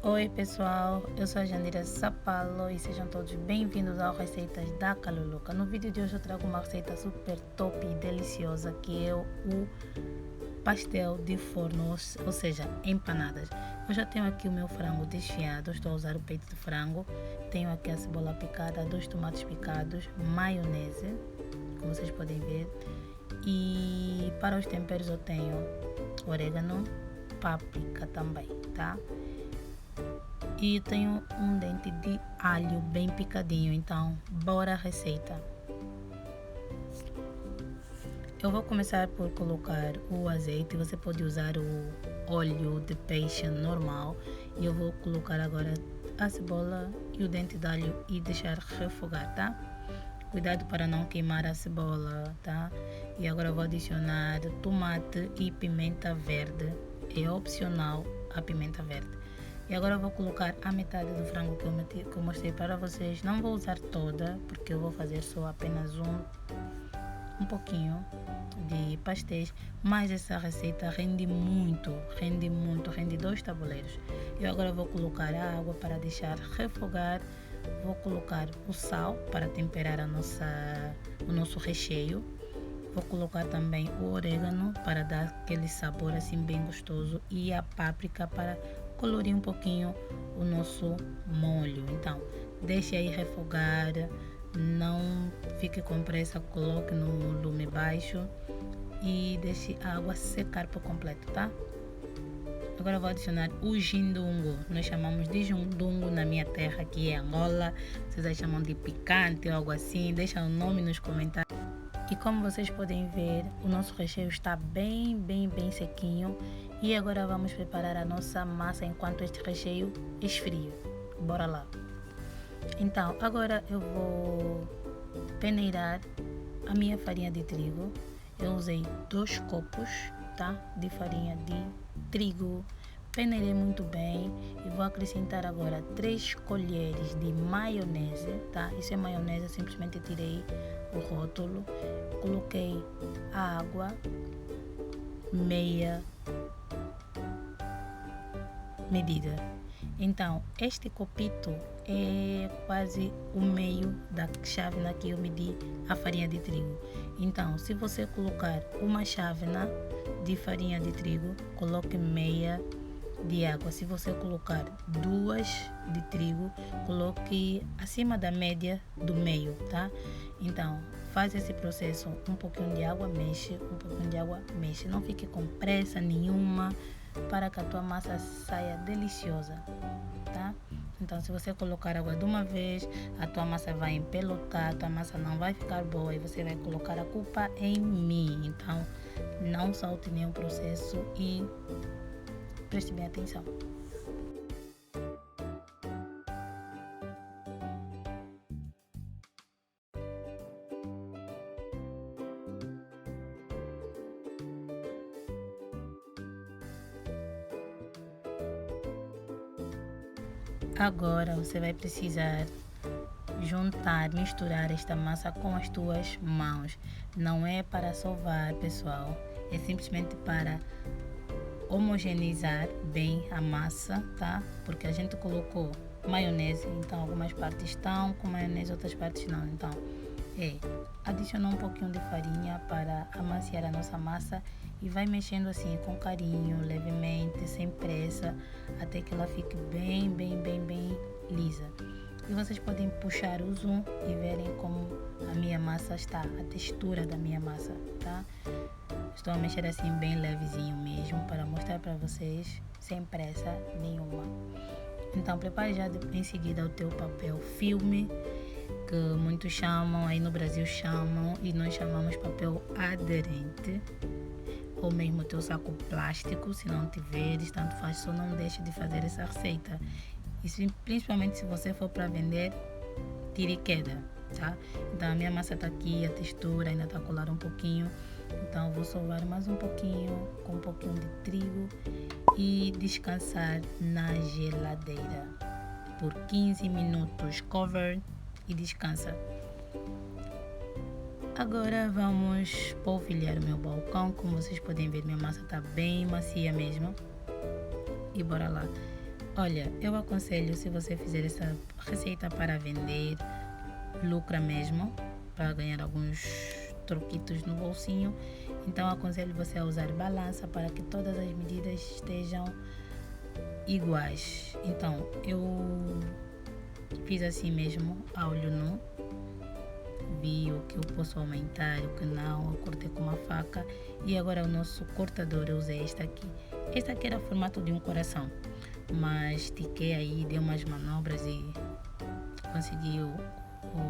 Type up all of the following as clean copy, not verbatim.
Oi pessoal, eu sou a Jandira Sapalo e sejam todos bem-vindos ao Receitas da Caluluca. No vídeo de hoje eu trago uma receita super top e deliciosa que é o pastel de forno, ou seja, empanadas. Eu já tenho aqui o meu frango desfiado, estou a usar o peito de frango. Tenho aqui a cebola picada, 2 tomates picados, maionese, como vocês podem ver. E para os temperos eu tenho orégano, páprica também, tá? E tenho um dente de alho bem picadinho, então bora a receita. Eu vou começar por colocar o azeite, você pode usar o óleo de peixe normal. E eu vou colocar agora a cebola e o dente de alho e deixar refogar, tá? Cuidado para não queimar a cebola, tá? E agora eu vou adicionar tomate e pimenta verde, é opcional a pimenta verde. E agora eu vou colocar a metade do frango que eu mostrei para vocês. Não vou usar toda, porque eu vou fazer só apenas um pouquinho de pastéis. Mas essa receita rende muito, rende 2 tabuleiros. E agora eu vou colocar a água para deixar refogar. Vou colocar o sal para temperar o nosso recheio. Vou colocar também o orégano para dar aquele sabor assim bem gostoso. E a páprica para colorir um pouquinho o nosso molho. Então, deixe aí refogar, não fique com pressa, coloque no lume baixo e deixe a água secar por completo, tá? Agora eu vou adicionar o gindungo. Nós chamamos de gindungo na minha terra, que é Angola. Vocês chamam de picante ou algo assim. Deixa o nome nos comentários. E como vocês podem ver, o nosso recheio está bem sequinho. E agora vamos preparar a nossa massa enquanto este recheio esfria. Bora lá. Então, agora eu vou peneirar a minha farinha de trigo. Eu usei 2 copos, tá? De farinha de trigo. Peneirei muito bem e vou acrescentar agora 3 colheres de maionese, tá? Isso é maionese, eu simplesmente tirei o rótulo. Coloquei a água, meia medida. Então, este copito é quase o meio da chávena que eu medi a farinha de trigo. Então, se você colocar uma chávena de farinha de trigo, coloque meia de água. Se você colocar 2 de trigo, coloque acima da média do meio, tá? Então, faz esse processo, um pouquinho de água, mexe, um pouquinho de água, mexe. Não fique com pressa nenhuma para que a tua massa saia deliciosa, tá? Então, se você colocar água de uma vez, a tua massa vai empelotar, a tua massa não vai ficar boa e você vai colocar a culpa em mim. Então, não salte nenhum processo e preste bem atenção. Agora você vai precisar misturar esta massa com as tuas mãos. Não é para sovar, pessoal. É simplesmente para homogeneizar bem a massa, tá? Porque a gente colocou maionese, então algumas partes estão com maionese, outras partes não. Então, adicionar um pouquinho de farinha para amaciar a nossa massa e vai mexendo assim com carinho, levemente, sem pressa, até que ela fique bem lisa. E vocês podem puxar o zoom e verem como a minha massa está, a textura da minha massa, tá? Estou a mexer assim bem levezinho mesmo para mostrar para vocês, sem pressa nenhuma. Então prepare já em seguida o teu papel filme, que muitos chamam, aí no Brasil chamam, e nós chamamos papel aderente, ou mesmo o teu saco plástico, se não tiveres, tanto faz, só não deixe de fazer essa receita. E principalmente se você for para vender, tire queda, tá? Então a minha massa está aqui, a textura ainda está a colar um pouquinho, então eu vou sovar mais um pouquinho com um pouquinho de trigo e descansar na geladeira por 15 minutos, cover e descansa. Agora vamos polvilhar o meu balcão. Como vocês podem ver, minha massa está bem macia mesmo. E bora lá. Olha, eu aconselho, se você fizer essa receita para vender, lucra mesmo, para ganhar alguns troquitos no bolsinho. Então aconselho você a usar balança para que todas as medidas estejam iguais. Então eu fiz assim mesmo, a olho nu, vi o que eu posso aumentar, o que não, eu cortei com uma faca. E agora o nosso cortador, eu usei este aqui. Este aqui era o formato de um coração, mas estiquei aí, dei umas manobras e conseguiu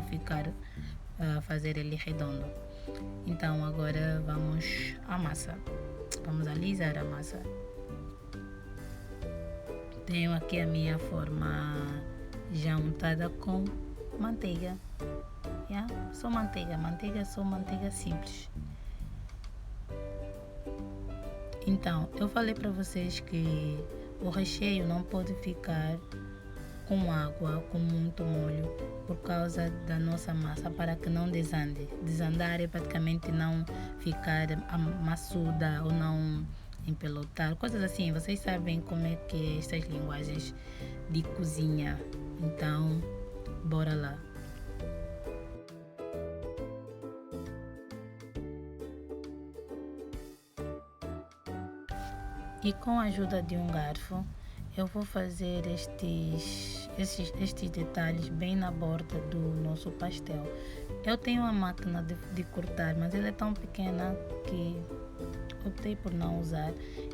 ficar, fazer ele redondo. Então agora vamos à massa, vamos alisar a massa. Tenho aqui a minha forma já untada com manteiga. Só manteiga simples. Então, eu falei para vocês que o recheio não pode ficar com água, com muito molho, por causa da nossa massa, para que não desande. Desandar é praticamente não ficar maçuda ou não empelotar, coisas assim. Vocês sabem como é que é estas linguagens de cozinha. Então, bora lá. E com a ajuda de um garfo, eu vou fazer estes detalhes bem na borda do nosso pastel. Eu tenho uma máquina de cortar, mas ela é tão pequena que optei por não usar.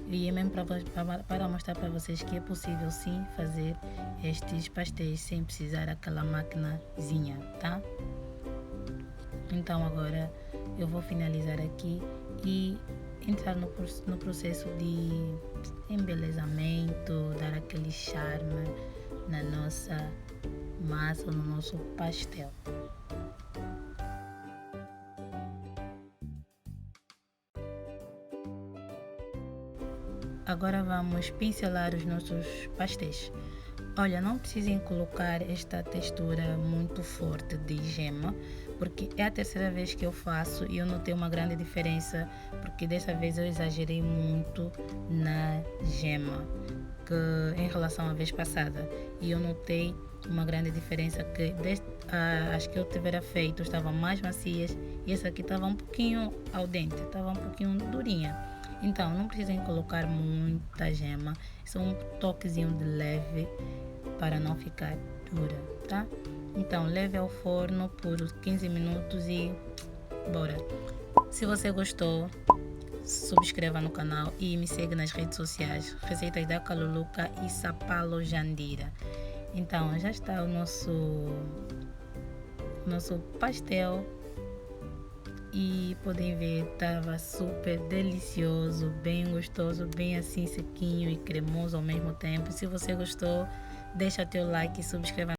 E é mesmo para mostrar para vocês que é possível sim fazer estes pastéis sem precisar daquela maquinazinha, tá? Então agora eu vou finalizar aqui e entrar no processo de embelezamento, dar aquele charme na nossa massa, no nosso pastel. Agora vamos pincelar os nossos pastéis. Olha, não precisem colocar esta textura muito forte de gema, porque é a terceira vez que eu faço e eu notei uma grande diferença, porque dessa vez eu exagerei muito na gema em relação à vez passada. E eu notei uma grande diferença, que as que eu tivera feito estavam mais macias e essa aqui estava um pouquinho ao dente, estava um pouquinho durinha. Então não precisem colocar muita gema, só um toquezinho de leve para não ficar dura, tá? Então leve ao forno por 15 minutos e bora! Se você gostou, subscreva no canal e me siga nas redes sociais, receitas da Caluluca e Sapalo Jandira. Então já está o nosso pastel e podem ver, estava super delicioso, bem gostoso, bem assim sequinho e cremoso ao mesmo tempo. Se você gostou, deixa teu like e subscreva